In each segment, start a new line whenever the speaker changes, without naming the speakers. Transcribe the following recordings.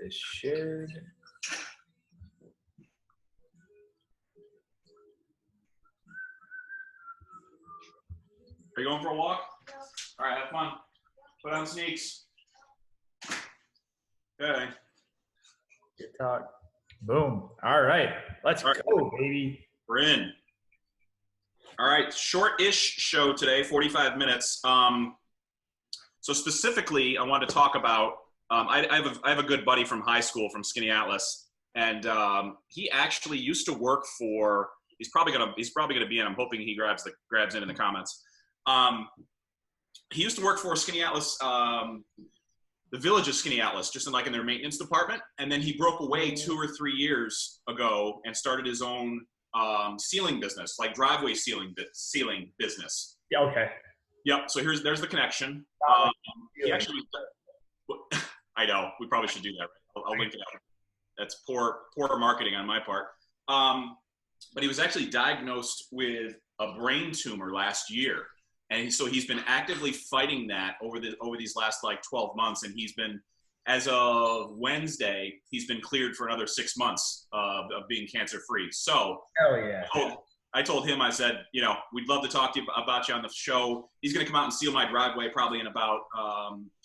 this should.
Are you going for a walk? All right, have fun. Put on sneaks. Okay.
Good talk. Boom. All right. Let's go, baby.
We're in. All right, short-ish show today, 45 minutes. So specifically, I want to talk about, I have a good buddy from high school, from Skinny Atlas, and he actually used to work for, he's probably gonna be in, I'm hoping he grabs in the comments. He used to work for Skinny Atlas, the village of Skinny Atlas, just in their maintenance department. And then he broke away 2 or 3 years ago and started his own sealing business, like driveway sealing business.
Yeah. Okay.
Yep. So there's the connection. He actually, I know we probably should do that. Right? I'll link it out. That's poor marketing on my part. But he was actually diagnosed with a brain tumor last year. And so he's been actively fighting that over these last 12 months. And he's been, as of Wednesday, he's been cleared for another 6 months of being cancer free. So
hell yeah.
I told him, I said, we'd love to talk to you about you on the show. He's going to come out and seal my driveway probably in about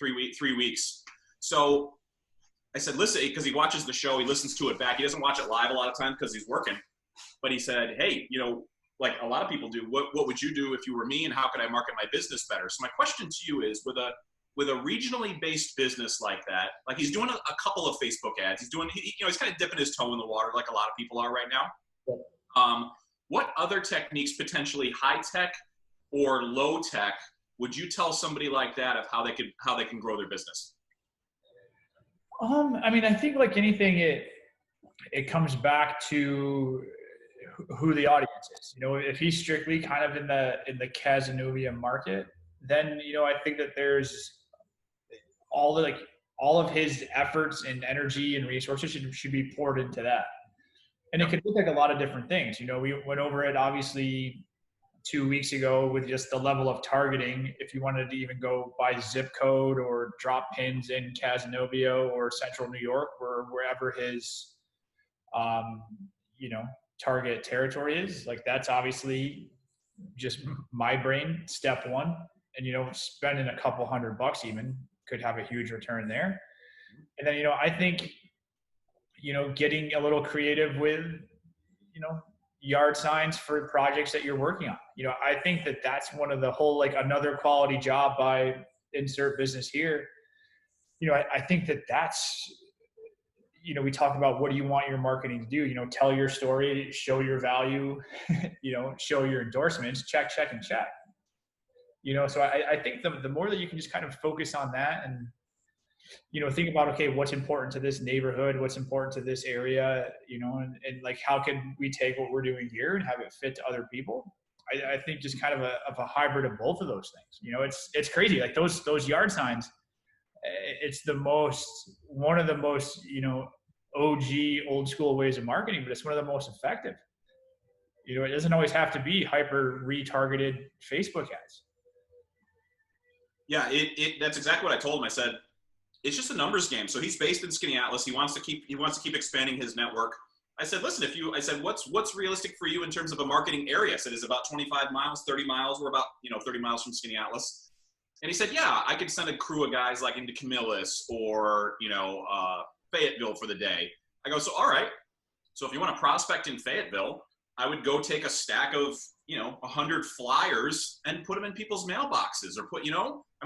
3 weeks. So I said, listen, because he watches the show, he listens to it back. He doesn't watch it live a lot of times because he's working. But he said, hey, like a lot of people do, what would you do if you were me, and how could I market my business better? So my question to you is, with a regionally based business like that, like he's doing a couple of Facebook ads, he's kind of dipping his toe in the water like a lot of people are right now. What other techniques, potentially high tech or low tech, would you tell somebody like that of how they can grow their business?
I mean, I think like anything, it comes back to who the audience is. If he's strictly kind of in the Casanova market, then I think that there's all of his efforts and energy and resources should be poured into that. And it could look like a lot of different things. We went over it obviously 2 weeks ago with just the level of targeting. If you wanted to even go by zip code or drop pins in Casanova or Central New York, or wherever his target territory is, like that's obviously just my brain, step one. And spending a couple $100 even could have a huge return there. And then I think getting a little creative with yard signs for projects that you're working on. I think that that's one of the whole, like, another quality job by insert business here. I think that that's, we talk about what do you want your marketing to do? Tell your story, show your value, show your endorsements, check, and check. So I think the more that you can just kind of focus on that and, think about, okay, what's important to this neighborhood, what's important to this area, and like, how can we take what we're doing here and have it fit to other people? I think just kind of a hybrid of both of those things. It's crazy. Like those yard signs, it's one of the most, OG old school ways of marketing, but it's one of the most effective. It doesn't always have to be hyper retargeted Facebook ads.
Yeah, that's exactly what I told him. I said, it's just a numbers game. So he's based in Skinny Atlas. He wants to keep expanding his network. I said, listen, what's realistic for you in terms of a marketing area? I said, is it about 25 miles, 30 miles? We're about, 30 miles from Skinny Atlas. And he said, yeah, I could send a crew of guys like into Camillus or, Fayetteville for the day. I go, so all right. So if you want to prospect in Fayetteville, I would go take a stack of, 100 flyers and put them in people's mailboxes, or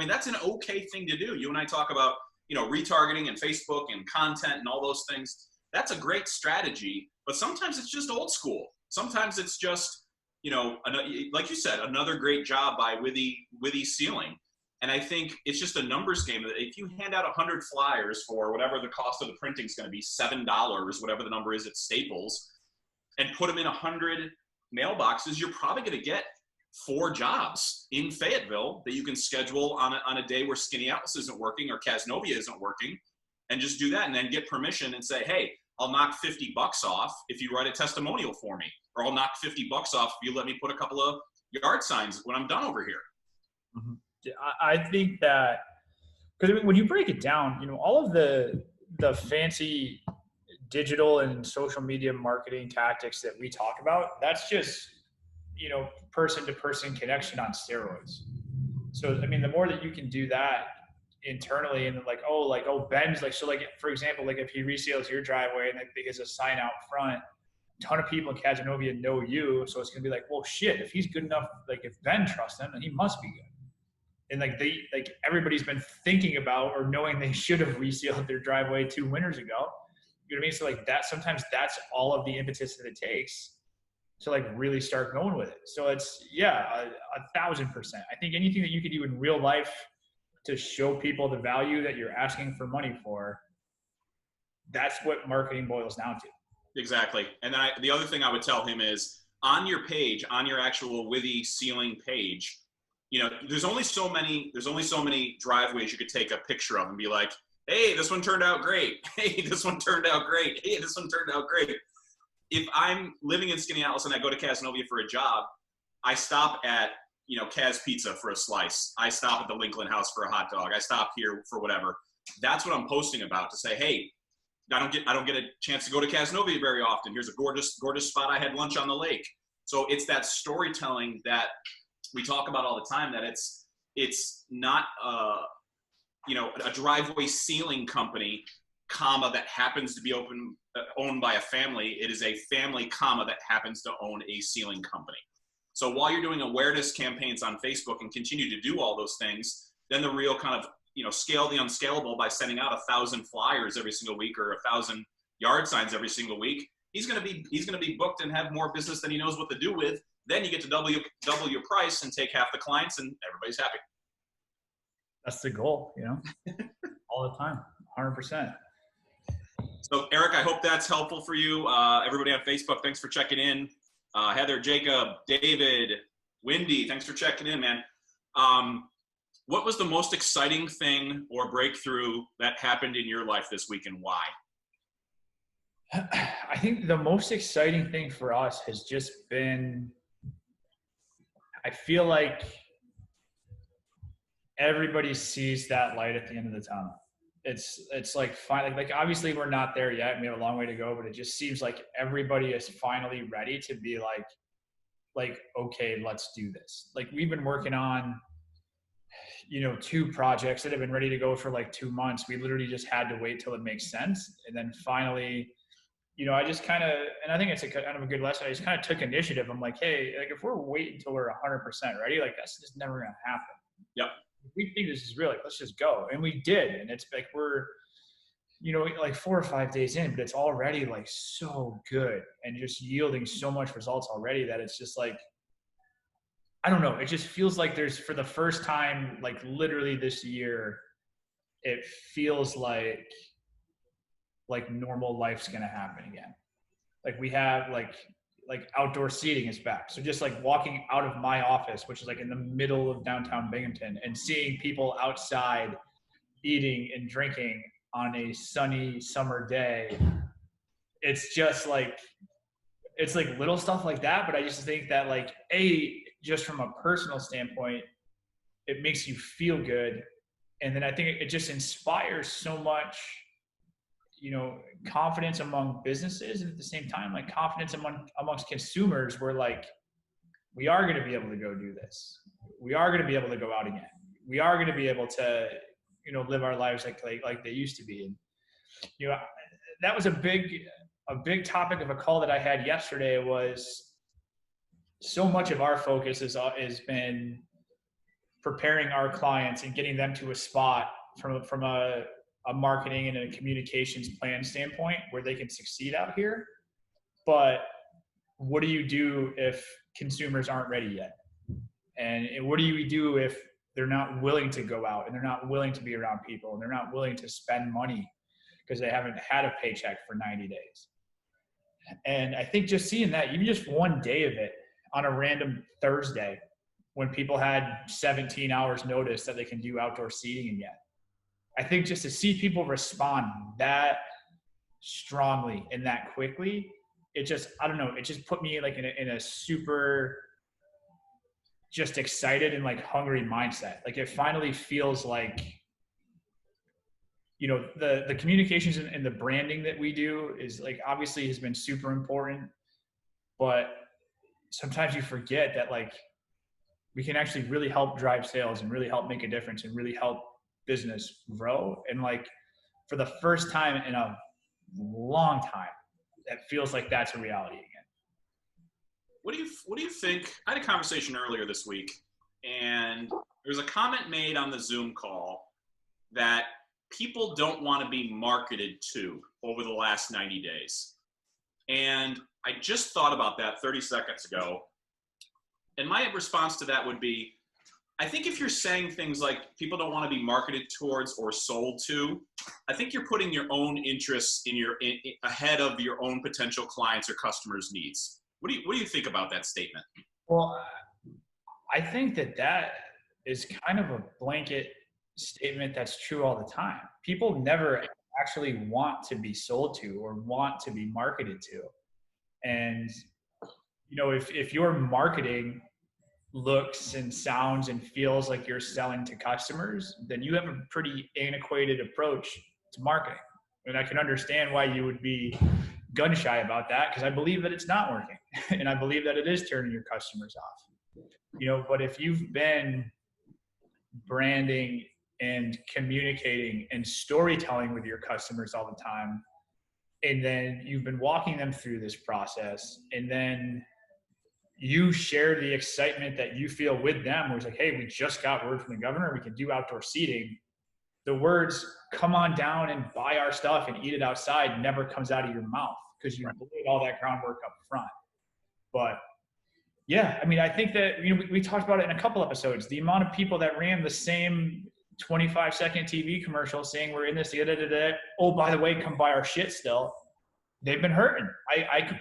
that's an okay thing to do. You and I talk about, retargeting and Facebook and content and all those things. That's a great strategy, but sometimes it's just old school. Sometimes it's just, like you said, another great job by Withy Sealing. And I think it's just a numbers game. If you hand out 100 flyers for whatever the cost of the printing is going to be, $7, whatever the number is at Staples, and put them in 100 mailboxes, you're probably going to get 4 jobs in Fayetteville that you can schedule on a day where Skinny Atlas isn't working or Casanova isn't working, and just do that, and then get permission and say, hey, I'll knock $50 off if you write a testimonial for me, or I'll knock $50 off if you let me put a couple of yard signs when I'm done over here.
Mm-hmm. I think that, because when you break it down, all of the the fancy digital and social media marketing tactics that we talk about, that's just, person to person connection on steroids. So, I mean, the more that you can do that internally and like, Ben's like, so like, for example, like if he resales your driveway and like there's a sign out front, a ton of people in Casanova know you. So it's going to be like, well, shit, if he's good enough, like if Ben trusts him, then he must be good. And like everybody's been thinking about or knowing they should have resealed their driveway 2 winters ago. You know what I mean? So like that, sometimes that's all of the impetus that it takes to like really start going with it. So it's, yeah, 1,000%. I think anything that you could do in real life to show people the value that you're asking for money for, that's what marketing boils down to.
Exactly. And then the other thing I would tell him is on your page, on your actual Withy Sealing page, there's only so many driveways you could take a picture of and be like, hey, this one turned out great. Hey, this one turned out great. Hey, this one turned out great. If I'm living in Skaneateles and I go to Casanova for a job, I stop at, Cas Pizza for a slice. I stop at the Lincoln House for a hot dog. I stop here for whatever. That's what I'm posting about, to say, hey, I don't get a chance to go to Casanova very often. Here's a gorgeous spot. I had lunch on the lake. So it's that storytelling that we talk about all the time, that it's not a driveway sealing company, that happens to be owned by a family. It is a family, that happens to own a sealing company. So while you're doing awareness campaigns on Facebook and continue to do all those things, then the real kind of, scale the unscalable by sending out 1,000 flyers every single week or 1,000 yard signs every single week. He's going to be booked and have more business than he knows what to do with. Then you get to double your price and take half the clients, and everybody's happy.
That's the goal, all the time, 100%.
So Eric, I hope that's helpful for you. Everybody on Facebook, thanks for checking in. Heather, Jacob, David, Wendy, thanks for checking in, man. What was the most exciting thing or breakthrough that happened in your life this week, and why?
I think the most exciting thing for us has just been, I feel like everybody sees that light at the end of the tunnel. It's like finally, like obviously we're not there yet. We have a long way to go, but it just seems like everybody is finally ready to be like, okay, let's do this. Like we've been working on, 2 projects that have been ready to go for like 2 months. We literally just had to wait till it makes sense. And then finally, I just kind of, and I think it's kind of a good lesson. I just kind of took initiative. I'm like, hey, like if we're waiting until we're 100% ready, like that's just never going to happen.
Yep.
If we think this is real, like let's just go. And we did. And it's like we're, like 4 or 5 days in, but it's already like so good and just yielding so much results already that it's just like, I don't know. It just feels like there's, for the first time, like literally this year, it feels like normal life's going to happen again. Like we have like outdoor seating is back. So just like walking out of my office, which is like in the middle of downtown Binghamton, and seeing people outside eating and drinking on a sunny summer day, it's just like, it's like little stuff like that. But I just think that like, just from a personal standpoint, it makes you feel good. And then I think it just inspires so much, confidence among businesses. And at the same time, like confidence amongst consumers, where like, we are going to be able to go do this. We are going to be able to go out again. We are going to be able to, live our lives like they used to be. And, that was a big topic of a call that I had yesterday. Was so much of our focus has been preparing our clients and getting them to a spot from a marketing and a communications plan standpoint where they can succeed out here. But what do you do if consumers aren't ready yet? And what do you do if they're not willing to go out and they're not willing to be around people and they're not willing to spend money because they haven't had a paycheck for 90 days? And I think just seeing that, even just one day of it, on a random Thursday when people had 17 hours notice that they can do outdoor seating again. I think just to see people respond that strongly and that quickly, it just, I don't know, it just put me like in a super just excited and like hungry mindset. Like it finally feels like you know, the communications and the branding that we do is like obviously has been super important, but sometimes you forget that like we can actually really help drive sales and really help make a difference and really help business grow. And like for the first time in a long time, it feels like that's a reality again.
What do you think? I had a conversation earlier this week, and there was a comment made on the Zoom call that people don't want to be marketed to over the last 90 days. And I just thought about that 30 seconds ago. And my response to that would be, I think if you're saying things like people don't want to be marketed towards or sold to, I think you're putting your own interests ahead of your own potential clients or customers' needs. What do you think about that statement?
Well, I think that that is kind of a blanket statement that's true all the time. People never actually want to be sold to or want to be marketed to. And, you know, if your marketing looks and sounds and feels like you're selling to customers, then you have a pretty antiquated approach to marketing. And I can understand why you would be gun shy about that because I believe that it's not working and I believe that it is turning your customers off. You know, but if you've been branding and communicating and storytelling with your customers all the time, and then you've been walking them through this process, and then you share the excitement that you feel with them, where it's like, hey, we just got word from the governor, we can do outdoor seating. The words, come on down and buy our stuff and eat it outside, never comes out of your mouth because you laid all that groundwork up front. But yeah, I mean, I think that, you know, we talked about it in a couple episodes, the amount of people that ran the same 25-second TV commercial saying we're in this, oh, by the way, come buy our shit still. They've been hurting.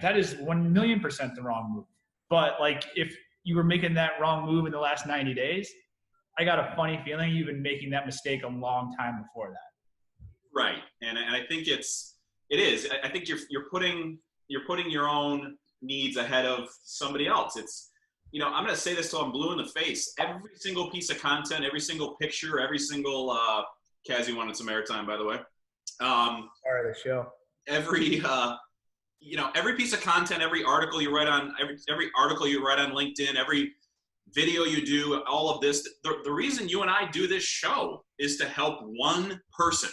That is 1,000,000% the wrong move. But like, if you were making that wrong move in the last 90 days, I got a funny feeling you've been making that mistake a long time before that.
Right, and I think it is. I think you're putting your own needs ahead of somebody else. It's, you know, I'm going to say this till I'm blue in the face. Every single piece of content, every single picture, every single Cassie wanted some airtime, by the way.
Part of the show.
Every you know, every piece of content, every article you write on, every article you write on LinkedIn, every video you do, all of this. The reason you and I do this show is to help one person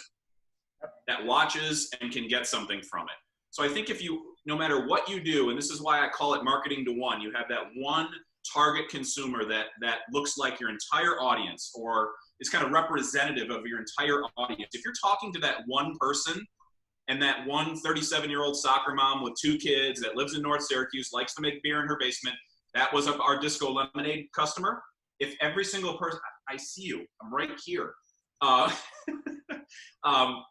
that watches and can get something from it. So I think if you, no matter what you do, and this is why I call it marketing to one, you have that one target consumer that looks like your entire audience or is kind of representative of your entire audience. If you're talking to that one person, and that one 37-year-old soccer mom with 2 kids that lives in North Syracuse, likes to make beer in her basement, that was our Disco Lemonade customer. If every single person, I see you, I'm right here.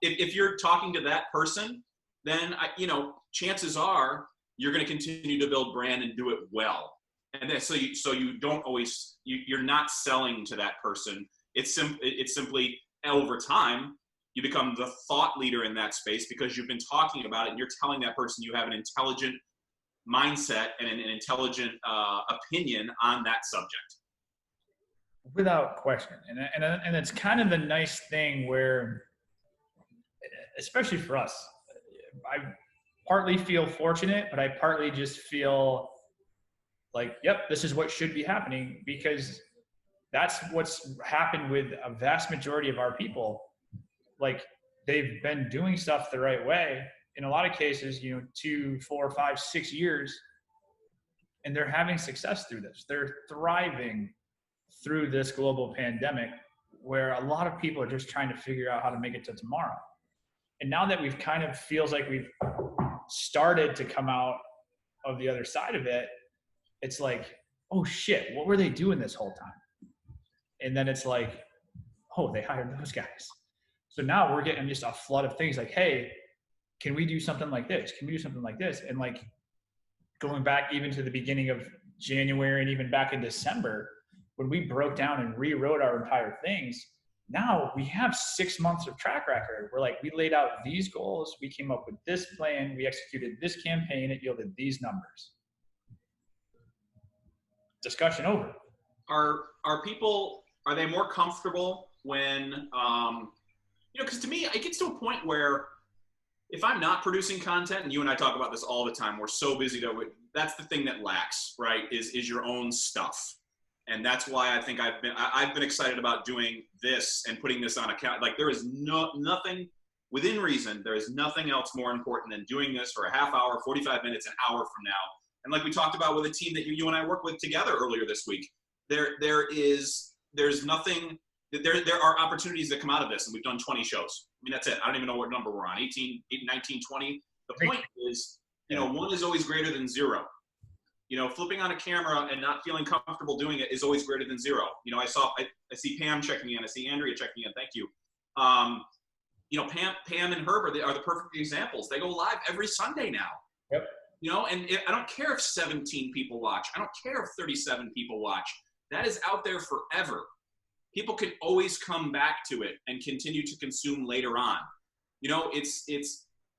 If you're talking to that person, then you know, chances are you're going to continue to build brand and do it well. And then so you don't always, you're not selling to that person. It's simply over time, you become the thought leader in that space because you've been talking about it and you're telling that person you have an intelligent mindset and an intelligent opinion on that subject.
Without question. And it's kind of the nice thing where, especially for us, I partly feel fortunate, but I partly just feel like, yep, this is what should be happening because that's what's happened with a vast majority of our people. Like, they've been doing stuff the right way in a lot of cases, you know, 2, 4, 5, 6 years, and they're having success through this. They're thriving through this global pandemic where a lot of people are just trying to figure out how to make it to tomorrow. And now that we've kind of feels like we've started to come out of the other side of it, it's like, oh shit, what were they doing this whole time? And then it's like, oh, they hired those guys. So now we're getting just a flood of things like, hey, can we do something like this? Can we do something like this? And like going back even to the beginning of January and even back in December, when we broke down and rewrote our entire things, now we have 6 months of track record. We're like, we laid out these goals. We came up with this plan. We executed this campaign. It yielded these numbers. Discussion over.
Are people, are they more comfortable when, because to me, it gets to a point where if I'm not producing content, and you and I talk about this all the time, we're so busy that that's the thing that lacks, right? Is your own stuff. And that's why I think I've been excited about doing this and putting this on account. Like there is nothing within reason. There is nothing else more important than doing this for a half hour, 45 minutes, an hour from now. And like we talked about with a team that you and I worked with together earlier this week, there's nothing. There are opportunities that come out of this, and we've done 20 shows. I mean, that's it. I don't even know what number we're on, 18, 19, 20. The point is, one is always greater than zero. Flipping on a camera and not feeling comfortable doing it is always greater than zero. I see Pam checking in. I see Andrea checking in. Thank you. Pam and Herb are the perfect examples. They go live every Sunday now.
Yep.
And I don't care if 17 people watch. I don't care if 37 people watch. That is out there forever. People can always come back to it and continue to consume later on.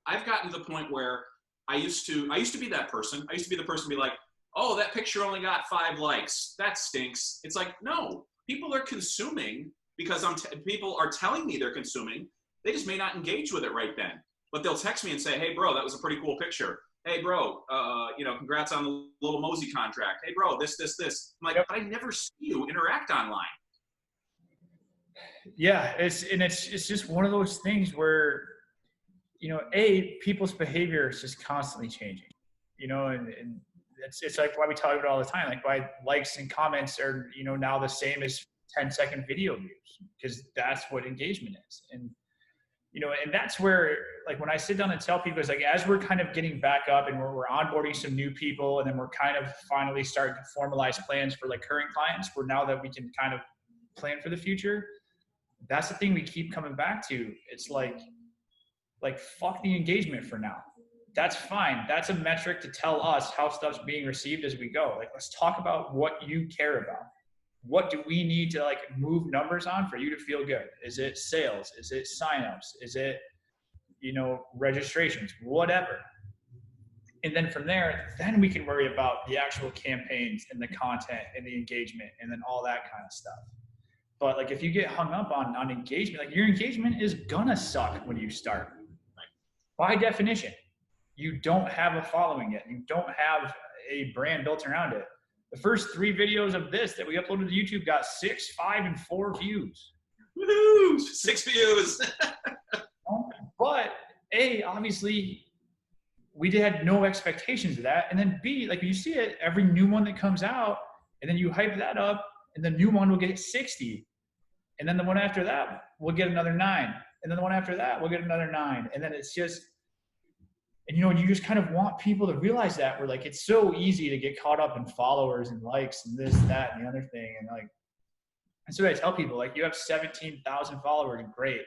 I've gotten to the point where I used to be that person. I used to be the person to be like, oh, that picture only got 5 likes. That stinks. It's like, no, people are consuming because people are telling me they're consuming. They just may not engage with it right then, but they'll text me and say, hey bro, that was a pretty cool picture. Hey bro, congrats on the little Mosey contract. Hey bro, this. I'm like, but I never see you interact online.
Yeah, it's just one of those things where, people's behavior is just constantly changing, and it's like why we talk about it all the time, like why likes and comments are, now the same as 10-second video views, because that's what engagement is. And, and that's where, like, when I sit down and tell people, it's like, as we're kind of getting back up and we're onboarding some new people, and then we're kind of finally starting to formalize plans for like current clients, where now that we can kind of plan for the future, that's the thing we keep coming back to. It's like fuck the engagement for now. That's fine. That's a metric to tell us how stuff's being received as we go. Like, let's talk about what you care about. What do we need to like move numbers on for you to feel good? Is it sales? Is it signups? Is it, registrations, whatever. And then from there, then we can worry about the actual campaigns and the content and the engagement and then all that kind of stuff. But like, if you get hung up on engagement, like your engagement is gonna suck when you start. By definition, you don't have a following yet. You don't have a brand built around it. The first 3 videos of this that we uploaded to YouTube got 6, 5, and 4 views.
Woohoo! 6 views.
But A, obviously, we had no expectations of that. And then B, like you see it, every new one that comes out, and then you hype that up, and the new one will get 60. And then the one after that, we'll get another 9. And then the one after that, we'll get another 9. And then it's just, and you just kind of want people to realize that we're like, it's so easy to get caught up in followers and likes and this, that, and the other thing. And like, and so I tell people, like, you have 17,000 followers, great.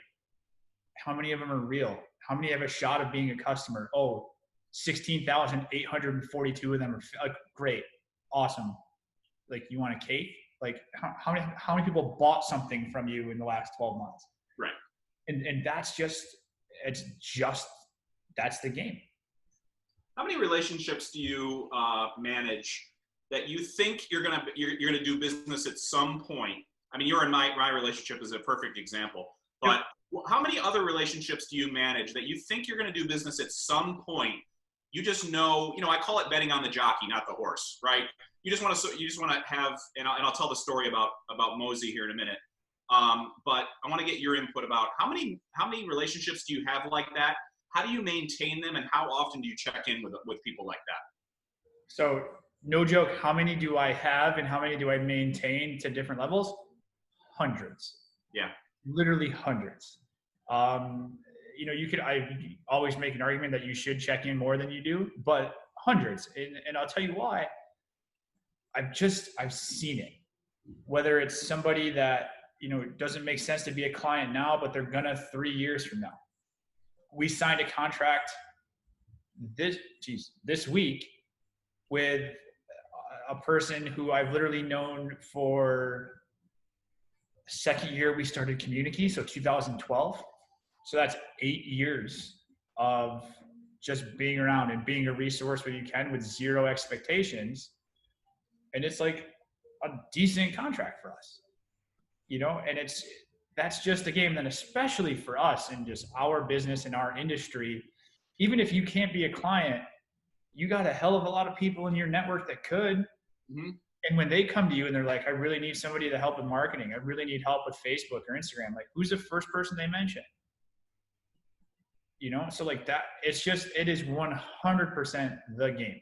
How many of them are real? How many have a shot of being a customer? Oh, 16,842 of them are like, great, awesome. Like, you want a cake? Like, how many people bought something from you in the last 12 months?
Right.
And that's the game.
How many relationships do you manage that you think you're gonna do business at some point? I mean, you're in my relationship is a perfect example, but how many other relationships do you manage that you think you're gonna do business at some point? You just know, I call it betting on the jockey, not the horse, right? You just want to have, and I'll tell the story about Mosey here in a minute. But I want to get your input about how many relationships do you have like that? How do you maintain them, and how often do you check in with people like that?
So, no joke, how many do I have and how many do I maintain to different levels? Hundreds.
Yeah. Literally hundreds.
I always make an argument that you should check in more than you do, but hundreds. And I'll tell you why. I've seen it. Whether it's somebody that, it doesn't make sense to be a client now, but they're gonna 3 years from now. We signed a contract this week with a person who I've literally known for the second year we started Community, so 2012. So that's 8 years of just being around and being a resource where you can with zero expectations. And it's like a decent contract for us, and that's just a game. Then especially for us and just our business and our industry, even if you can't be a client, you got a hell of a lot of people in your network that could.
Mm-hmm.
And when they come to you and they're like, I really need somebody to help in marketing, I really need help with Facebook or Instagram, like, who's the first person they mention? You know, so like that, it's just, it is 100% the game.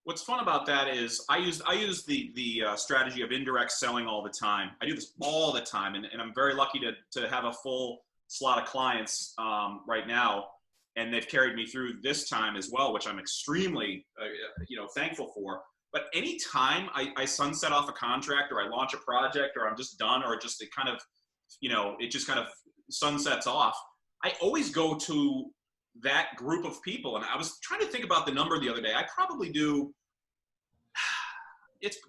What's fun about that is I use the strategy of indirect selling all the time. I do this all the time, and I'm very lucky to have a full slot of clients right now, and they've carried me through this time as well, which I'm extremely thankful for. But anytime I sunset off a contract, or I launch a project, or I'm just done, or just it just kind of sunsets off, I always go to that group of people. And I was trying to think about the number the other day. I probably do,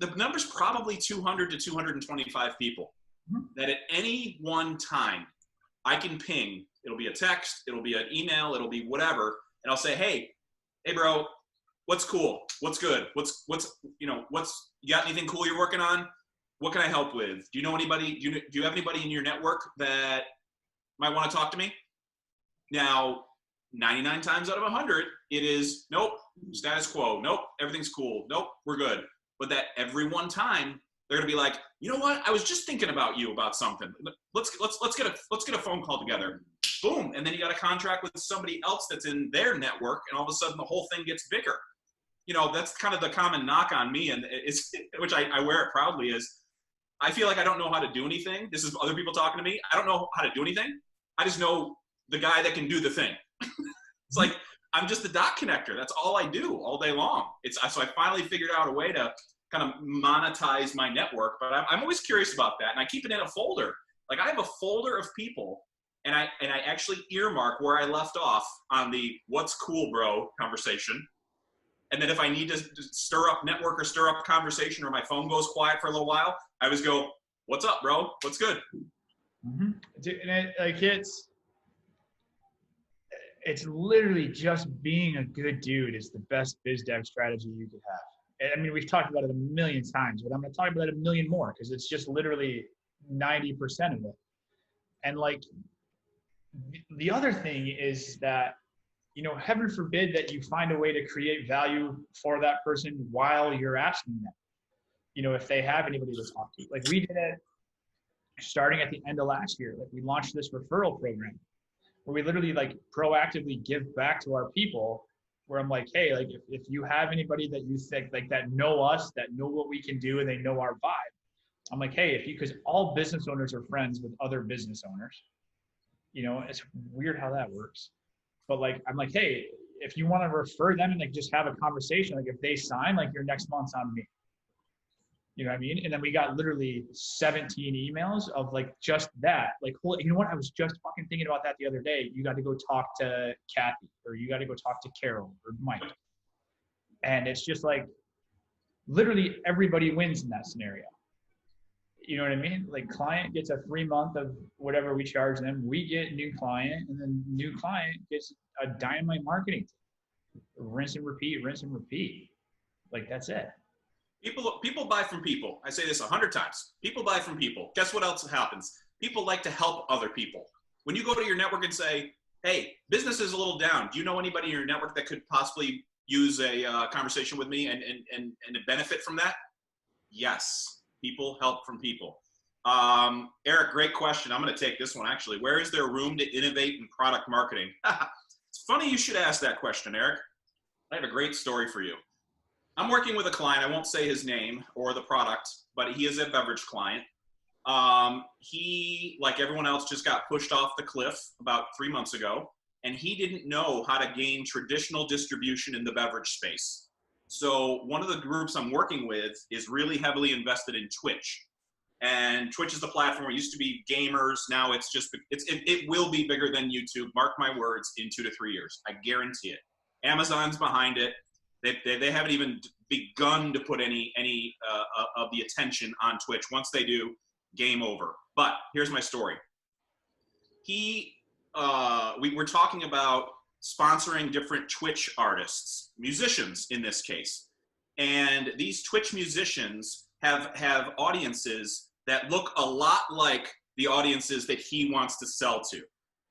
the number's probably 200 to 225 people that at any one time I can ping. It'll be a text, it'll be an email, it'll be whatever. And I'll say, hey bro, what's cool? What's good? What's, you got anything cool you're working on? What can I help with? Do you know anybody? Do you have anybody in your network that might want to talk to me? Now, 99 times out of 100, it is, nope, status quo. Nope, everything's cool. Nope, we're good. But that every one time, they're gonna be like, you know what? I was just thinking about you about something. Let's get a phone call together. Boom, and then you got a contract with somebody else that's in their network, and all of a sudden the whole thing gets bigger. That's kind of the common knock on me, and it's which I wear it proudly, is I feel like I don't know how to do anything. This is other people talking to me. I don't know how to do anything. I just know the guy that can do the thing. It's like, I'm just the dot connector. That's all I do all day long. So I finally figured out a way to kind of monetize my network, but I'm always curious about that. And I keep it in a folder. Like, I have a folder of people, and I actually earmark where I left off on the what's cool, bro conversation. And then if I need to stir up network or stir up conversation, or my phone goes quiet for a little while, I always go, what's up, bro? What's good?
Mm-hmm. And it's literally just being a good dude is the best biz dev strategy you could have. I mean, we've talked about it a million times, but I'm going to talk about it a million more, because it's just literally 90% of it. And like, the other thing is that, heaven forbid that you find a way to create value for that person while you're asking them, if they have anybody to talk to. Like, we did it starting at the end of last year. Like, we launched this referral program where we literally like proactively give back to our people, where I'm like, hey, like, if you have anybody that you think like that know us, that know what we can do, and they know our vibe, I'm like, hey, because all business owners are friends with other business owners, it's weird how that works. But like, I'm like, hey, if you want to refer them and like just have a conversation, like if they sign, like your next month's on me. You know what I mean? And then we got literally 17 emails of like just that. Like, you know what? I was just fucking thinking about that the other day. You got to go talk to Kathy, or you got to go talk to Carol or Mike. And it's just like, literally everybody wins in that scenario. You know what I mean? Like, client gets a free month of whatever we charge them. We get new client, and then new client gets a dynamite marketing team. Rinse and repeat, rinse and repeat. Like, that's it.
People buy from people. I say this 100 times. People buy from people. Guess what else happens? People like to help other people. When you go to your network and say, hey, business is a little down. Do you know anybody in your network that could possibly use a conversation with me and benefit from that? Yes. People help from people. Eric, great question. I'm going to take this one, actually. Where is there room to innovate in product marketing? It's funny you should ask that question, Eric. I have a great story for you. I'm working with a client. I won't say his name or the product, but he is a beverage client. He, like everyone else, just got pushed off the cliff about 3 months ago, and he didn't know how to gain traditional distribution in the beverage space. So one of the groups I'm working with is really heavily invested in Twitch. And Twitch is the platform. It used to be gamers. Now it will be bigger than YouTube. Mark my words, in 2 to 3 years. I guarantee it. Amazon's behind it. They haven't even begun to put any of the attention on Twitch. Once they do, game over. But here's my story. We were talking about sponsoring different Twitch artists, musicians in this case. And these Twitch musicians have audiences that look a lot like the audiences that he wants to sell to.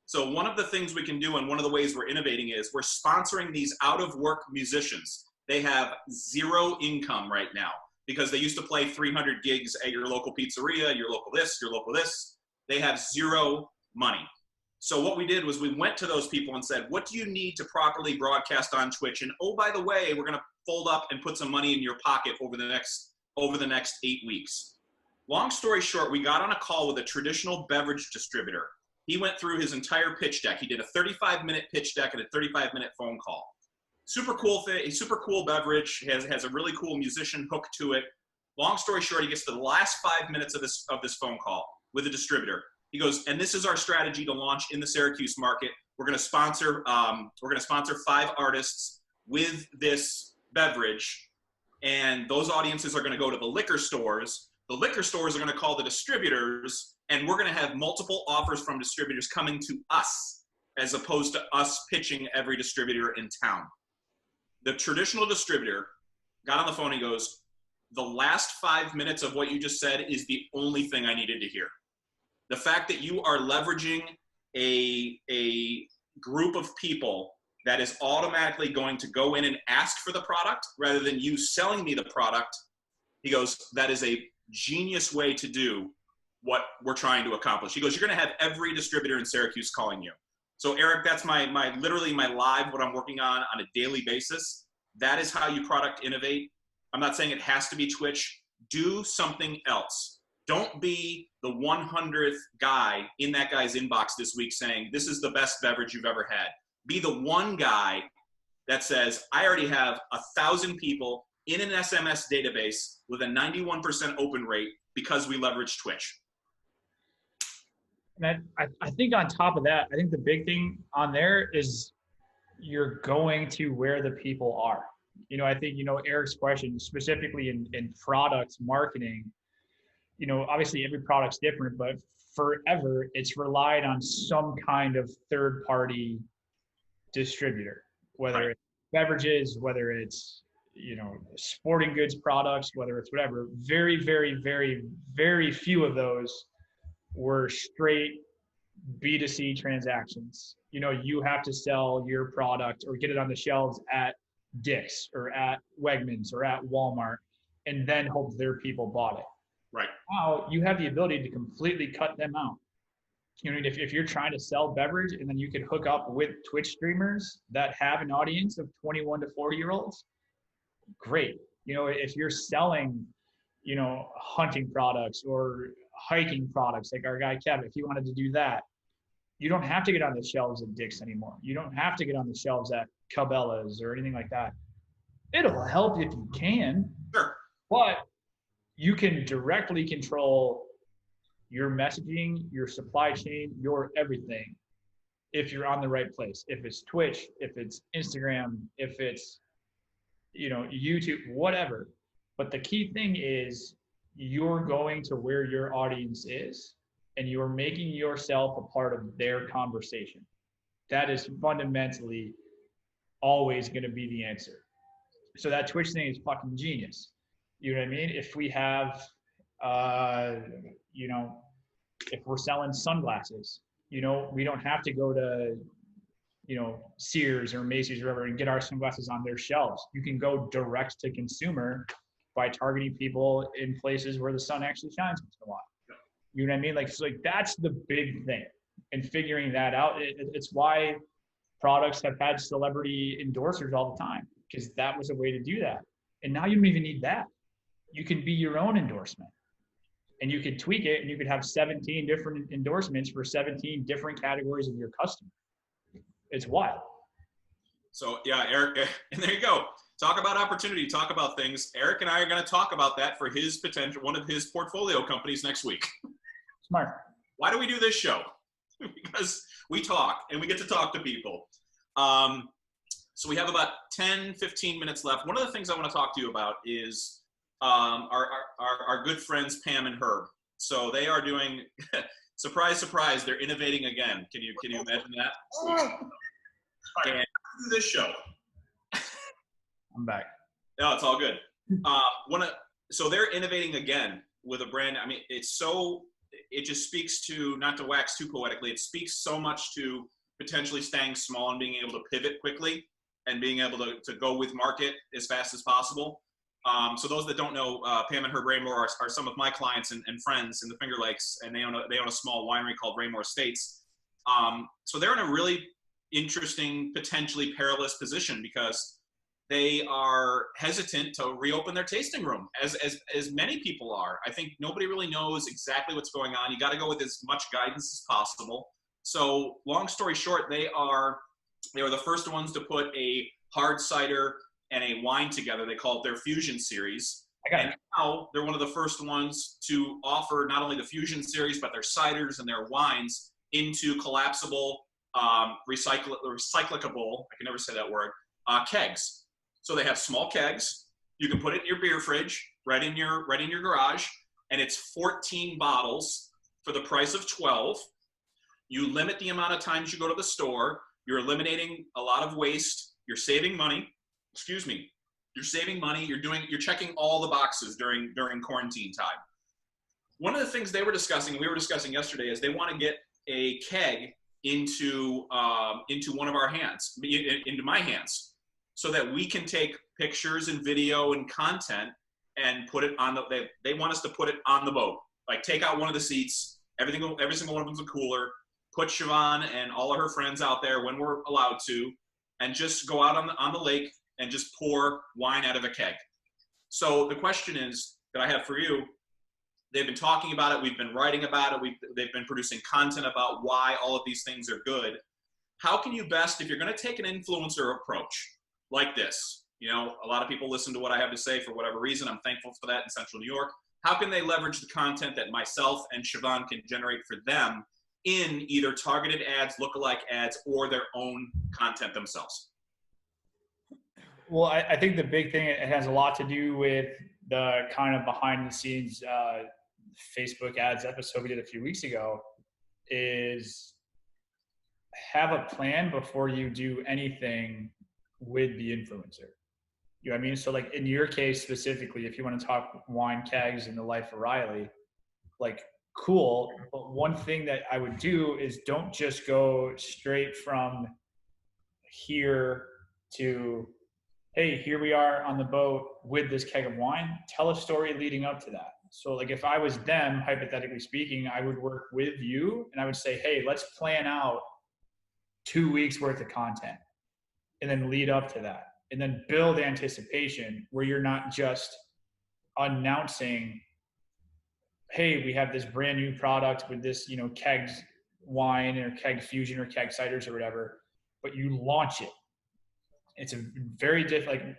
So one of the things we can do, and one of the ways we're innovating, is we're sponsoring these out-of-work musicians. They have zero income right now because they used to play 300 gigs at your local pizzeria, your local this, your local this. They have zero money. So what we did was we went to those people and said, what do you need to properly broadcast on Twitch? And oh, by the way, we're going to fold up and put some money in your pocket over the next 8 weeks. Long story short, we got on a call with a traditional beverage distributor. He went through his entire pitch deck. He did a 35-minute pitch deck and a 35-minute phone call. Super cool thing, super cool beverage, has a really cool musician hook to it. Long story short, he gets to the last 5 minutes of this phone call with a distributor. He goes, and this is our strategy to launch in the Syracuse market. We're going to sponsor 5 artists with this beverage, and those audiences are going to go to the liquor stores. The liquor stores are going to call the distributors, and we're going to have multiple offers from distributors coming to us as opposed to us pitching every distributor in town. The traditional distributor got on the phone and goes, the last 5 minutes of what you just said is the only thing I needed to hear. The fact that you are leveraging a group of people that is automatically going to go in and ask for the product rather than you selling me the product, he goes, that is a genius way to do what we're trying to accomplish. He goes, you're going to have every distributor in Syracuse calling you. So Eric, that's literally my live, what I'm working on a daily basis. That is how you product innovate. I'm not saying it has to be Twitch. Do something else. Don't be the 100th guy in that guy's inbox this week saying, this is the best beverage you've ever had. Be the one guy that says, I already have 1,000 people in an SMS database with a 91% open rate because we leverage Twitch.
And I think on top of that, I think the big thing on there is you're going to where the people are. I think, Eric's question specifically in product marketing, obviously every product's different, but forever it's relied on some kind of third-party distributor, whether it's beverages, whether it's, sporting goods products, whether it's whatever. Very, very, very, very few of those were straight B2C transactions. You have to sell your product or get it on the shelves at Dick's or at Wegmans or at Walmart and then hope their people bought it.
Right.
Now you have the ability to completely cut them out. If you're trying to sell beverage and then you can hook up with Twitch streamers that have an audience of 21 to 40-year-olds, great. If you're selling, hunting products or hiking products like our guy Kevin, if he wanted to do that, you don't have to get on the shelves at Dick's anymore. You don't have to get on the shelves at Cabela's or anything like that. It'll help if you can,
sure,
but you can directly control your messaging, your supply chain, your everything if you're on the right place. If it's Twitch, if it's Instagram, if it's, YouTube, whatever. But the key thing is you're going to where your audience is and you're making yourself a part of their conversation. That is fundamentally always going to be the answer. So that Twitch thing is fucking genius. You know what I mean? If we have, if we're selling sunglasses, we don't have to go to, Sears or Macy's or whatever and get our sunglasses on their shelves. You can go direct to consumer by targeting people in places where the sun actually shines once in a while. You know what I mean? Like that's the big thing. And figuring that out, it's why products have had celebrity endorsers all the time, because that was a way to do that. And now you don't even need that. You can be your own endorsement. And you could tweak it and you could have 17 different endorsements for 17 different categories of your customer. It's wild.
So yeah, Eric, and there you go. Talk about opportunity, talk about things. Eric and I are going to talk about that for his potential, one of his portfolio companies next week.
Smart.
Why do we do this show? Because we talk and we get to talk to people. So we have about 10, 15 minutes left. One of the things I want to talk to you about is our good friends, Pam and Herb. So they are doing, surprise, surprise, they're innovating again. Can you imagine that? And this show.
I'm back.
No, it's all good. So they're innovating again with a brand. I mean, it's so, it just speaks to, not to wax too poetically, it speaks so much to potentially staying small and being able to pivot quickly and being able to go with market as fast as possible. So those that don't know, Pam and Herb Raymore are some of my clients and friends in the Finger Lakes, and they own a small winery called Raymore Estates. So they're in a really interesting, potentially perilous position because they are hesitant to reopen their tasting room, as many people are. I think nobody really knows exactly what's going on. You got to go with as much guidance as possible. So long story short, they were the first ones to put a hard cider and a wine together. They call it their Fusion Series. And now they're one of the first ones to offer not only the Fusion Series, but their ciders and their wines into collapsible, recyclable, I can never say that word, kegs. So they have small kegs. You can put it in your beer fridge, right in your garage, and it's 14 bottles for the price of 12. You limit the amount of times you go to the store. You're eliminating a lot of waste. You're saving money. Excuse me. You're saving money. You're checking all the boxes during quarantine time. One of the things they were discussing, and we were discussing yesterday, is they want to get a keg into one of our hands, into my hands, so that we can take pictures and video and content and put it on they want us to put it on the boat. Like, take out one of the seats, every single one of them's a cooler, put Siobhan and all of her friends out there when we're allowed to, and just go out on the lake and just pour wine out of a keg. So the question is that I have for you, they've been talking about it, we've been writing about it, they've been producing content about why all of these things are good. How can you best, if you're going to take an influencer approach like this, a lot of people listen to what I have to say for whatever reason. I'm thankful for that in Central New York. How can they leverage the content that myself and Siobhan can generate for them in either targeted ads, lookalike ads, or their own content themselves?
Well, I think the big thing, it has a lot to do with the kind of behind the scenes Facebook ads episode we did a few weeks ago, is have a plan before you do anything with the influencer. You know what I mean? So like in your case specifically, if you want to talk wine kegs and the life of Riley, like, cool. But one thing that I would do is don't just go straight from here to, hey, here we are on the boat with this keg of wine. Tell a story leading up to that. So like if I was them, hypothetically speaking, I would work with you and I would say, hey, let's plan out 2 weeks worth of content and then lead up to that. And then build anticipation where you're not just announcing, hey, we have this brand new product with this, keg wine or keg fusion or keg ciders or whatever, but you launch it. It's a very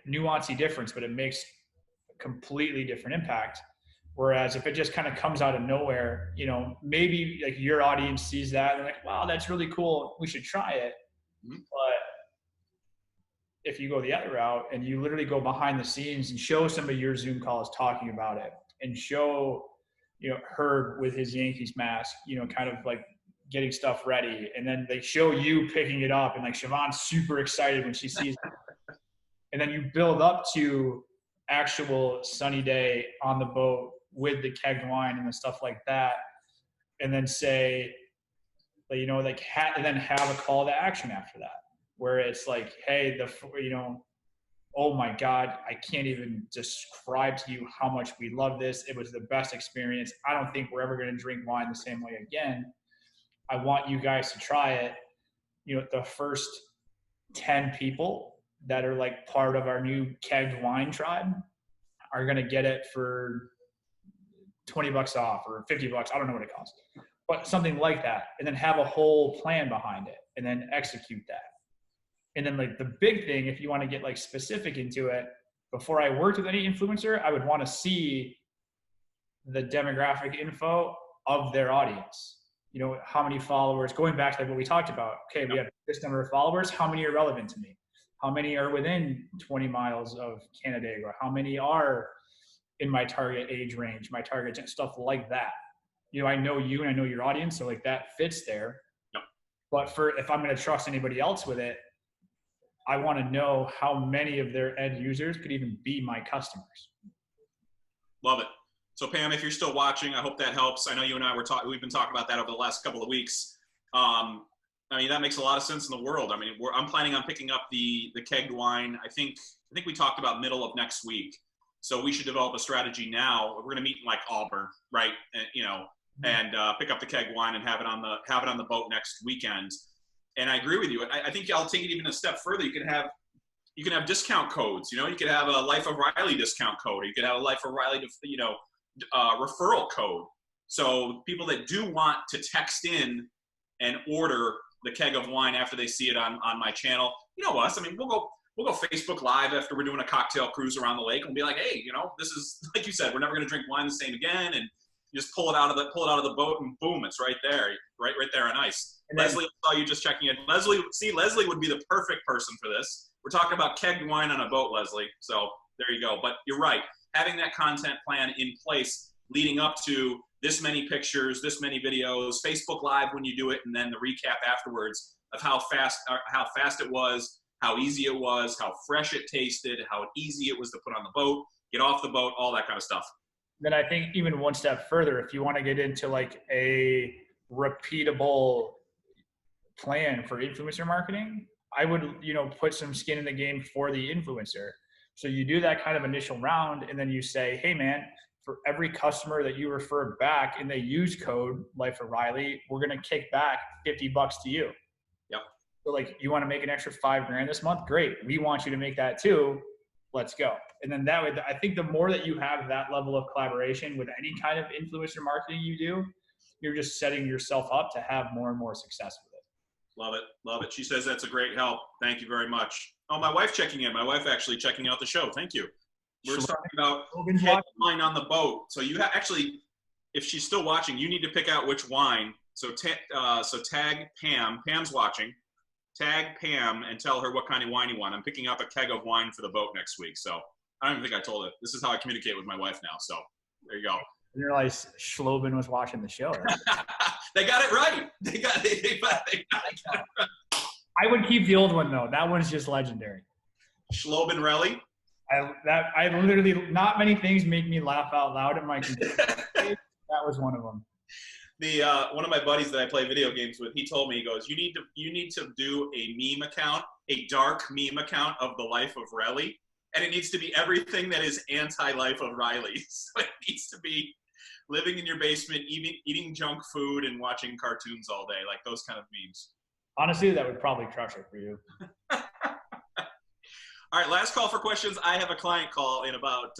nuancy difference, but it makes a completely different impact. Whereas if it just kind of comes out of nowhere, maybe like your audience sees that and they're like, wow, that's really cool, we should try it. Mm-hmm. But if you go the other route and you literally go behind the scenes and show some of your Zoom calls talking about it and show, Herb with his Yankees mask, kind of like getting stuff ready. And then they show you picking it up and like Siobhan's super excited when she sees it. And then you build up to actual sunny day on the boat with the keg wine and the stuff like that. And then say, and then have a call to action after that, where it's like, hey, oh my God, I can't even describe to you how much we love this. It was the best experience. I don't think we're ever going to drink wine the same way again. I want you guys to try it. The first 10 people that are like part of our new kegged wine tribe are going to get it for $20 off or $50. I don't know what it costs, but something like that. And then have a whole plan behind it and then execute that. And then like the big thing, if you want to get like specific into it, before I worked with any influencer, I would want to see the demographic info of their audience. How many followers, going back to like what we talked about. Okay, we have this number of followers. How many are relevant to me? How many are within 20 miles of Canandaigua? How many are in my target age range, my target, stuff like that. I know you and I know your audience, so like that fits there.
Yep.
But if I'm going to trust anybody else with it, I want to know how many of their end users could even be my customers.
Love it. So Pam, if you're still watching, I hope that helps. I know you and I we've been talking about that over the last couple of weeks. I mean, that makes a lot of sense in the world. I mean, I'm planning on picking up the kegged wine. I think we talked about middle of next week. So we should develop a strategy now. We're going to meet in like Auburn, right? And, and pick up the keg wine and have it on the boat next weekend. And I agree with you. I think I'll take it even a step further. You can have discount codes. You could have a Life of Riley discount code. Or you could have a Life of Riley, referral code. So people that do want to text in and order the keg of wine after they see it on my channel, us. I mean, we'll go Facebook Live after we're doing a cocktail cruise around the lake and be like, hey, this is, like you said, we're never going to drink wine the same again, and you just pull it out of the boat and boom, it's right there, right there on ice. And Leslie, I saw you just checking in. Leslie would be the perfect person for this. We're talking about kegged wine on a boat, Leslie. So there you go. But you're right. Having that content plan in place leading up to this many pictures, this many videos, Facebook Live when you do it, and then the recap afterwards of how fast it was, how easy it was, how fresh it tasted, how easy it was to put on the boat, get off the boat, all that kind of stuff.
Then I think even one step further, if you want to get into like a repeatable plan for influencer marketing, I would, put some skin in the game for the influencer. So you do that kind of initial round, and then you say, hey man, for every customer that you refer back and they use code Life of Riley, we're going to kick back $50 to you.
Yep.
So like, you want to make an extra $5,000 this month? Great. We want you to make that too. Let's go. And then that way, I think the more that you have that level of collaboration with any kind of influencer marketing you do, you're just setting yourself up to have more and more success with it.
Love it. Love it. She says that's a great help. Thank you very much. Oh, my wife checking in. My wife actually checking out the show. Thank you. We're talking about wine on the boat. So you actually, if she's still watching, you need to pick out which wine. So tag Pam. Pam's watching. Tag Pam and tell her what kind of wine you want. I'm picking up a keg of wine for the boat next week. So I don't even think I told her. This is how I communicate with my wife now. So there you go.
I didn't realize Schlobin was watching the show.
They got it right. They got it right.
I would keep the old one though. That one's just legendary.
Schlobin Rally.
I literally, not many things make me laugh out loud in my computer. That was one of them.
One of my buddies that I play video games with, he told me, he goes, you need to do a meme account, a dark meme account of the Life of Riley, and it needs to be everything that is anti-Life of Riley. So it needs to be living in your basement, eating junk food, and watching cartoons all day, like those kind of memes.
Honestly, that would probably crush it for you.
All right, last call for questions. I have a client call in about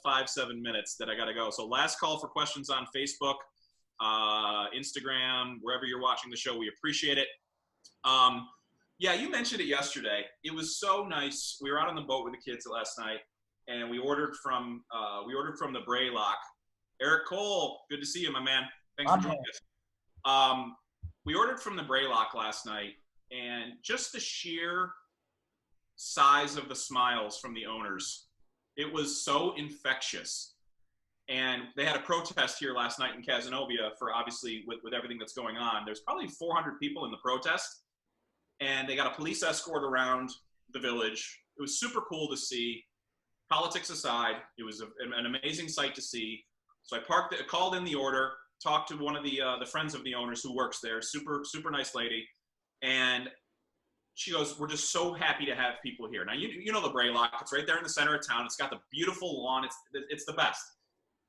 5-7 minutes that I got to go. So last call for questions on Facebook, Instagram, wherever you're watching the show. We appreciate it. Yeah, you mentioned it yesterday. It was so nice. We were out on the boat with the kids last night, and we ordered from the Braylock. Eric Cole, good to see you, my man. Thanks for joining us. We ordered from the Braylock last night, and just the sheer size of the smiles from the owners, it was so infectious. And they had a protest here last night in Cazenovia for, obviously, with everything that's going on. There's probably 400 people in the protest, and they got a police escort around the village. It was super cool to see. Politics aside, it was an amazing sight to see. So I called in the order, talked to one of the friends of the owners who works there, super nice lady, and she goes, we're just so happy to have people here. Now, you know the Braylock. It's right there in the center of town. It's got the beautiful lawn. It's the best.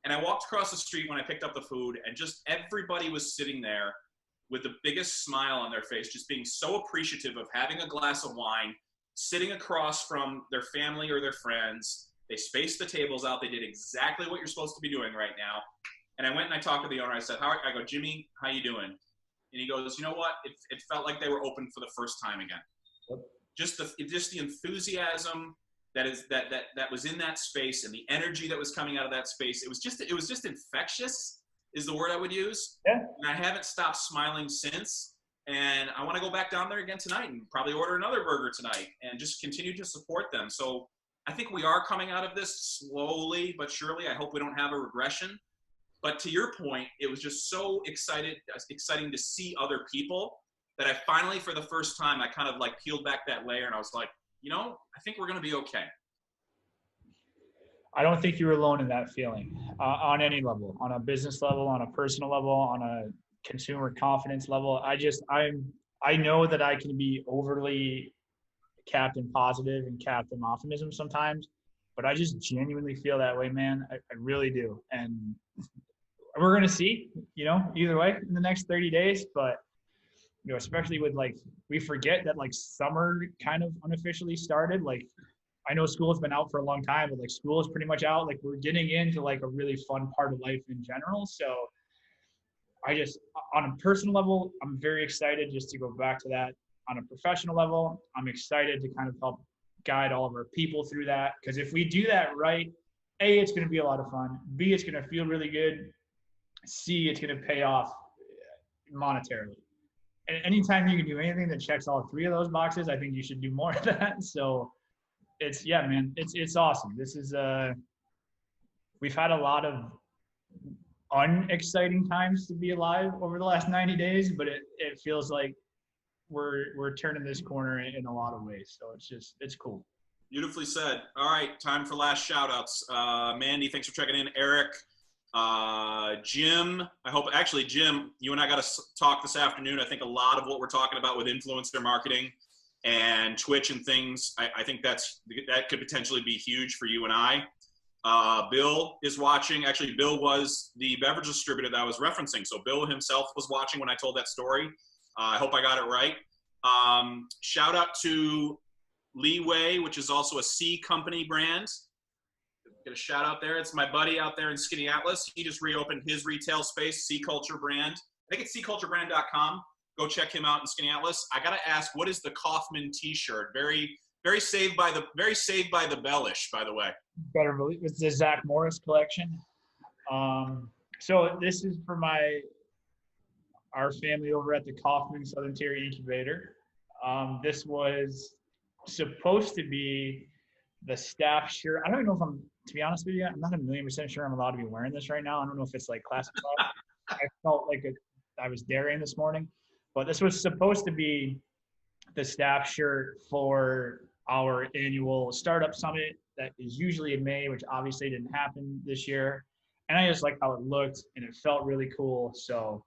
And I walked across the street when I picked up the food, and just everybody was sitting there with the biggest smile on their face, just being so appreciative of having a glass of wine, sitting across from their family or their friends. They spaced the tables out. They did exactly what you're supposed to be doing right now. And I went and I talked to the owner. I said, I go, Jimmy, how you doing? And he goes, you know what? It felt like they were open for the first time again. Yep. Just the enthusiasm that was in that space, and the energy that was coming out of that space. It was just infectious, is the word I would use.
Yeah.
And I haven't stopped smiling since. And I want to go back down there again tonight and probably order another burger tonight and just continue to support them. So I think we are coming out of this slowly but surely. I hope we don't have a regression. But to your point, it was just so exciting to see other people that I finally, for the first time, I kind of like peeled back that layer, and I was like, I think we're going to be okay.
I don't think you're alone in that feeling on any level, on a business level, on a personal level, on a consumer confidence level. I know that I can be overly captain positive and captain optimism sometimes, but I just genuinely feel that way, man. I really do. And we're going to see, either way in the next 30 days, but especially with like, we forget that like summer kind of unofficially started. Like, I know school has been out for a long time, but like school is pretty much out. Like we're getting into like a really fun part of life in general. So on a personal level, I'm very excited just to go back to that. On a professional level, I'm excited to kind of help guide all of our people through that. Because if we do that right, A, it's going to be a lot of fun. B, it's going to feel really good. C, it's going to pay off monetarily. And anytime you can do anything that checks all three of those boxes, I think you should do more of that. So man, it's awesome. This is we've had a lot of unexciting times to be alive over the last 90 days, but it feels like we're turning this corner in a lot of ways. So it's cool.
Beautifully said. All right, time for last shout outs. Mandy, thanks for checking in. Eric, Jim, Jim, you and I got to talk this afternoon. I think a lot of what we're talking about with influencer marketing and Twitch and things, I think that could potentially be huge for you and I. Bill is watching. Actually, Bill was the beverage distributor that I was referencing. So Bill himself was watching when I told that story. I hope I got it right. Shout out to Leeway, which is also a C Company brand. Get a shout out there. It's my buddy out there in Skinny Atlas. He just reopened his retail space, C Culture Brand. I think it's cculturebrand.com. Go check him out in Skinny Atlas. I gotta ask, what is the Kaufman T-shirt? Very, very saved by the Bellish, by the way.
Better believe it's the Zach Morris collection. So this is for our family over at the Kaufman Southern Tier Incubator. This was supposed to be the staff shirt. I don't even know if to be honest with you, I'm not 1,000,000% sure I'm allowed to be wearing this right now. I don't know if it's like classified. I felt like I was daring this morning, but this was supposed to be the staff shirt for our annual startup summit that is usually in May, which obviously didn't happen this year. And I just like how it looked and it felt really cool. So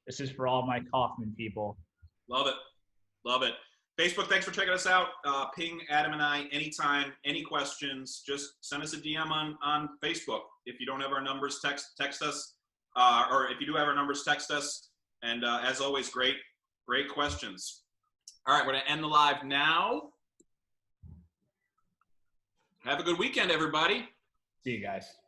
this is for all my Kaufman people.
Love it. Love it. Facebook, thanks for checking us out. Ping Adam and I anytime, any questions, just send us a DM on Facebook. If you don't have our numbers, text us. Or if you do have our numbers, text us. And as always, great questions. All right, we're going to end the live now. Have a good weekend, everybody.
See you guys.